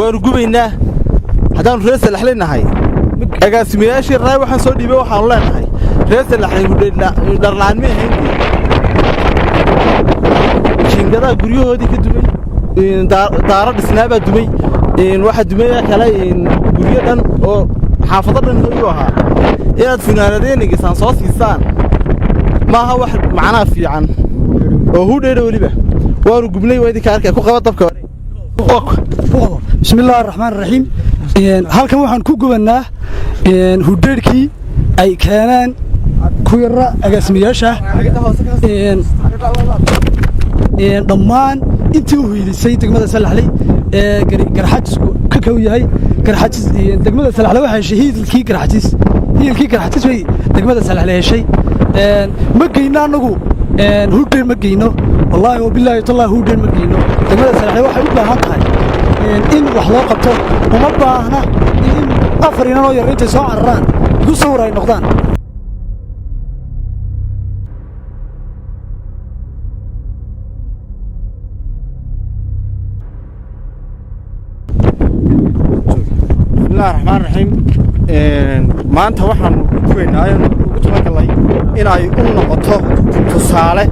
waanu gubaynaa haddaanu reer salaxley nahay agaasimayaashii raay waxaan soo dhiibay waxaanu leenahay reer salaxley dharlaan ma ahayn jiingadaha guryahoodii ka dumay daaro dhisnaabaa dumay waxaa dumaya kale guryo dhan oo xaafado dhan hoyu ahaa inaad funaanadeennigisaan soo siisaan maaha wax macnaa fiican oo hudheedha weliba waanu gubnay waa idinka arkay ku qaba dabka بسم الله الرحمن الرحيم halkan waxaan ku gubanaa hudheedkii ay keeneen ku yara agaasimayaasha dhammaan intii u hiilisay degmada Salaxley garxajis ka kow yahay garxajis degmada Salaxley waxa shahiidkii garxajis way degmada Salaxley heshay ma geeyna anagu hudheed ma geeyno wallahi wa billahi taala hudheed ma geeyno degmada Salaxley waxay u baahan tahay in wax loo qabto uma baahna in afar inoo yar intay soo cararaan igu sawir ay noqdaan bismillaahi raxmaani raxiim maanta waxaan gubaynaa ugu talagalay inay u noqoto tusaale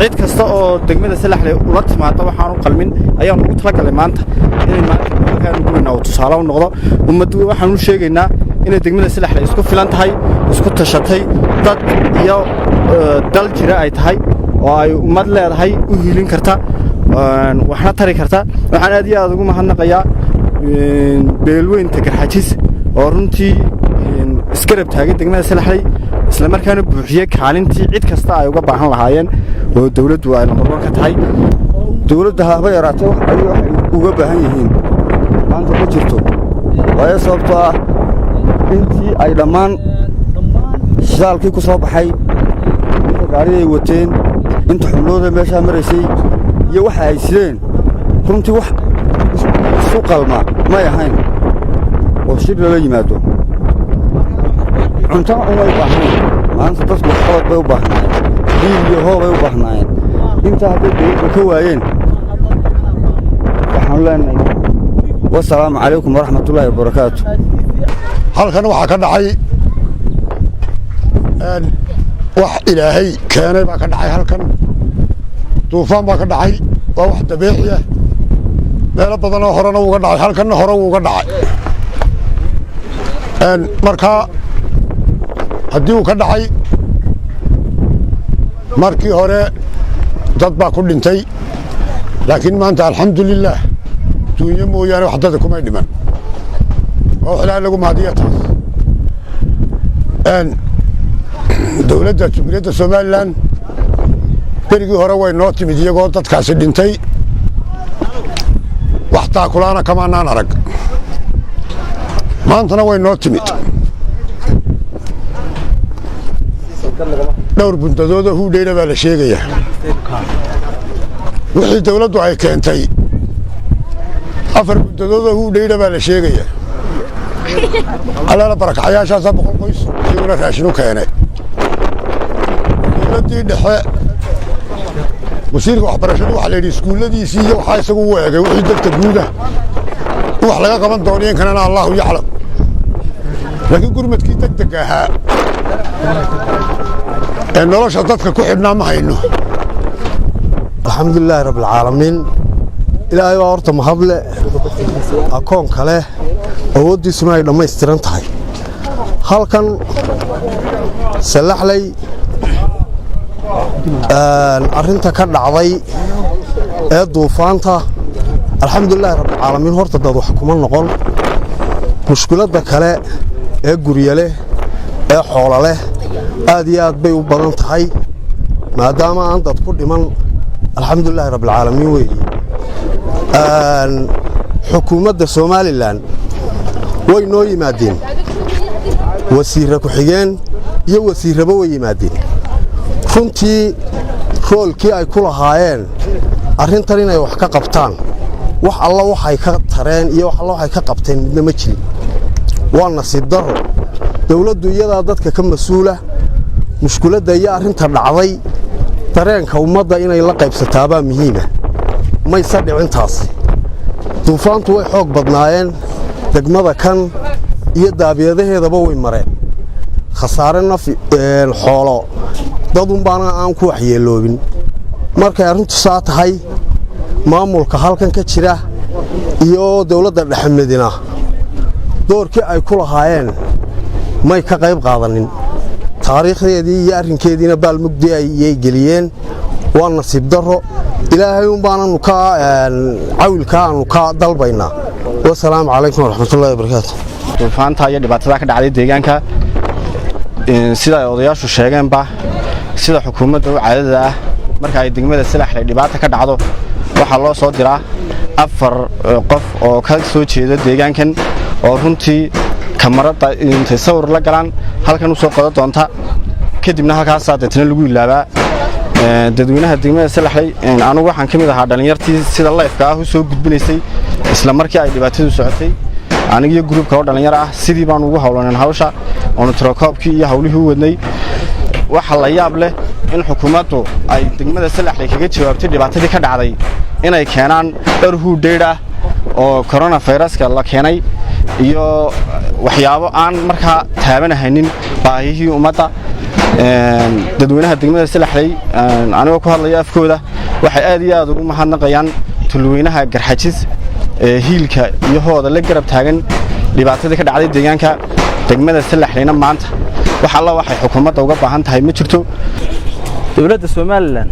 cid kasta oo degmada Salaxley ula timaado waxaan u qalmin ayaan ugu talagalay maanta inay maanta halkaan gubaynaa oo tusaale u noqdo ummaddu waxaan u sheegaynaa inay degmada Salaxley isku filan tahay isku tashatay dad iyo dal jira ay tahay oo ay ummad leedahay u hiilin karta waxna tari karta waxaan aad iyo aad ugu mahadnaqayaa beelweynta garxajis oo runtii iskarab taagay degmada Salaxley isla markaana buuxiyay kaalintii cid kasta ay uga baahan lahaayeen oo dawladdu ay number 1 ka tahay dawladda haba yaraato ay uga baahan yihiin maanta ma jirto waayo sababtoo ah intii ay dhammaan shidaalkii ku soo baxay inta gaariga ay wateen inta xubnooda meesha maraysay iyo waxa ay sideen runtii wax isu qalma ma yahayn oo shir lala yimaado cunto uma baahnaan maanta dadku waxqabad bay u baahnaayeen diil iyo hoob bay u baahnaayeen inta hadday dawladda ka waayeen waxaan leenahay wasalaamu calaykum waraxmatullaahi wabarakaatu halkan waxaa ka dhacay wax ilaahay keenay baa ka dhacay halkan duufaan baa ka dhacay waa wax dabiici ah meelo badanoo horena wuuga dhacay halkanna hore wuuga dhacay markaa haddii uu ka dhacay markii hore dad baa ku dhintay laakiin maanta alxamdulilaah duunyo mooyaane wax dada kumay dhiman waa wax ilaahay lagu mahadiya taas dawladda jumhuuriyadda somalilan berigii hore way noo timid iyagoo dadkaasi dhintay wax taakulaana kamaanaan arag maantana way noo timid dhowr buntadooda hudheedha baa la sheegayaa wixii dawladdu ay keentay 4 buntadooda hudheedha baa la sheegayaa alaala barakacayaashaasa 100 qoys iyaguna raashin u keenay dawladdii dhexe wasiirka waxbarashadu waxa la yidhi iskuulladiisii iyo waxaa isagu u eegay wixii dadka guuda in wax laga qaban doono in kanana allahu yaclam laakiin gurmadkii degdeg ahaa ee nolosha dadka ku xidhnaa ma hayno alxamdulilaahi rabbilcaalamiin ilaahay baa horta mahadle akoon kale awooddiisuna ay dhammaystiran tahay halkan Salaxley arrinta ka dhacday ee duufaanta alxamdulilaahi rabbilcaalamiin horta dad wax kuma noqon mushkiladda kale ee guryo leh ee xoolo leh aad iyo aad bay u badan tahay maadaama aan dad ku dhiman alxamdulilaahi rabbilcaalamiin weeye xukuumadda somalilan way noo yimaadeen wasiirra ku-xigeen iyo wasiirraba way yimaadeen runtii roolkii ay ku lahaayeen arrintan inay wax ka qabtaan wax alla waxay ka tareen iyo wax alla waxay ka qabteen midna ma jirin waa nasiib darro dawladdu iyadaa dadka ka mas-uula mushkiladda iyo arrinta dhacday dareenka ummadda inay la qaybsataabaa muhiima mayse dhicintaasi duufaantu way xoog badnaayeen degmada kan iyo daabiyadaheedaba way mareen khasaare naf xoolo dadun baana aan ku waxyeeloobin markay arrintu saa tahay maamulka halkan ka jira iyo dawladda dhexmedina doorkii ay ku lahaayeen may ka qayb qaadanin taariikhdeedii iyo arrinkeediina baalmugdi ayay geliyeen waa nasiib darro ilaahay un baananu ka cawilkaanu ka dalbaynaa wasalaamu calaykum waraxmatullahi wabarakaatu duufaanta iyo dhibaatada ka dhacday deegaanka sida ay odayaashu sheegeenba sida xukuumadda u caadada ah marka ay degmada Salaxley dhibaato ka dhacdo waxa loo soo diraa 4 qof oo ka soo jeeda deegaankan oo runtii kamarada intay sawir la galaan halkan u soo qodo doonta kadibna halkaas dadna lagu ilaabaa dadweynaha degmada Salaxley anigu waxaan kamid ahaa dhalinyartii sida live-ka ah u soo gudbinaysay isla markii ay dhibaatadu socotay aniga iyo groupka oo dhalinyar ah sidii baan ugu hawlanay hawsha oo trokoobkii iyo hawlihii u wadnay waxa la yaab leh in xukuumaddu ay degmada Salaxley kaga jawaabtay dhibaatadii ka dhacday inay keenaan dhar huudheedh ah oo coronavirus-ka la keenay iyo waxyaabo aan markaa taabanahaynin baahihii ummadda dadweynaha degmada Salaxley aniga ku hadlaya afkooda waxay aad iyo aad ugu mahadnaqayaan tulweynaha Garxajis hiilka iyo hooda la garab taagan dhibaatadii ka dhacday deegaanka degmada Salaxleyna maanta waxa alla waxay xukuumadda uga baahan tahay ma jirto dawladda Soomaaliland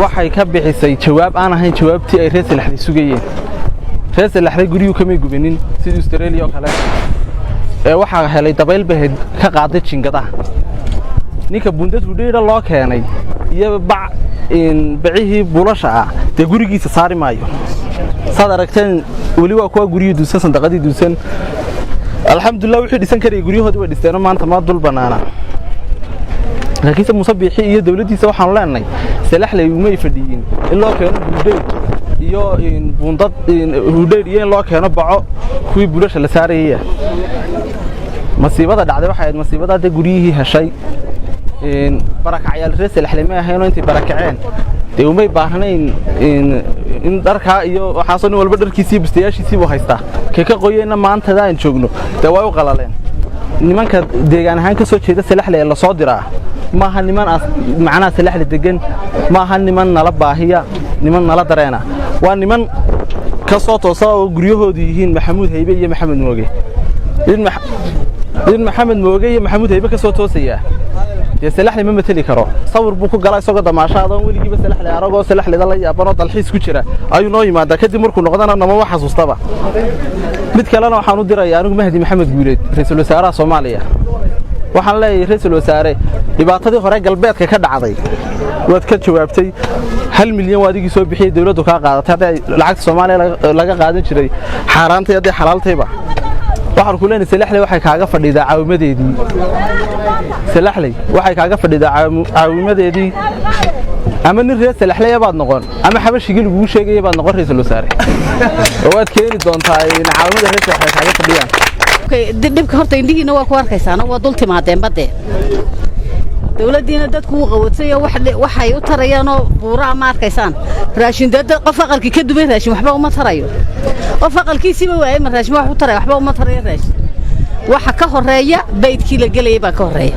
waxay ka bixisay jawaab aan ahayn jawaabtii ay reer Salaxley sugayeen reer Salaxley guriga kama gubanin sida Australia oo kale waxa helay dabayl baheed ka qaaday jingadaha ninka bundad hudheera loo keenay iyo bacihii buulasha ah de gurigiisa saari maayo saad aragteen wali waa kuwa guriga duusan sandaqadii duusan alxamdulillah wixii dhisan karay guriyahooda way dhisteen maanta ma dul banaana laakiin musabbixi iyo dawladdiisa waxaan leenahay Salaxley uma fadhiyin in loo keeno hudheer iyo bundad hudheer iyo in loo keeno baco kuwii buulasha la saarayay masiibada dhacday waxa ay masiibada guriyihii heshay barakacayaal reer Salaxley ma ahayn intii barakaceen de umay baahnayn in dharka iyo waxa soo walba dharkiisii bistayaashiisii buu haystaa ka qoyayna maanta aan joogno de way u qalaleen nimanka deegaan ahaan ka soo jeeda Salaxley la soo diraa ma aha niman macna Salaxley degan ma aha niman nala baahiya niman nala dareena waa niman ka soo toosa oo guriyahoodu yihiin Maxamuud Haybe iyo Maxamed Mooge in Maxamed Mooge iyo Maxamuud Haybe ka soo toosaya Salaxley ma matali karo sawir buu ku galay isagoo damaashaada weligiiba Salaxley aragoo Salaxley la yaabano dalxiis ku jira ayuu noo yimaada kadib markuu noqdana nama wax xasuustaba mid kalena waxaan u dirayaa anigu Mahdi Maxamed Guuleed ra'iisul wasaaraha Soomaaliya waxaan leeyahay ra'iisul wasaare dhibaatadii hore galbeedka ka dhacday waad ka jawaabtay 1 milyan waadigii soo bixiyay dawladdu ka qaadatay lacagta Soomaaliya laga qaadan jiray xaaraantay hadii xalaaltayba waxaan ku leenahay Salaxley waxay kaaga fadhidaa caawimadeedii Salaxley waxay kaaga fadhidaa caawimadeedii ama nin reer Salaxley baad noqon ama xabashigii lagu sheegay baad noqon ra'iisul wasaare oo aad keeni doontaa in caawimada reer Salaxley kaaga fadhiyaan dibka horta indhihiina waa ku arkaysaan waa dul timaadeen badde dawladdiina dadku u qawadsay waxay u tarayaan oo buura ma arkaysaan raashin dad qof aqalkii ka dubay raashin waxba uma tarayo qof aqalkiisiiba waayay raashin wax u taray waxba uma tarayo raashin waxa ka horeeya baydkii la galay baa ka horeeya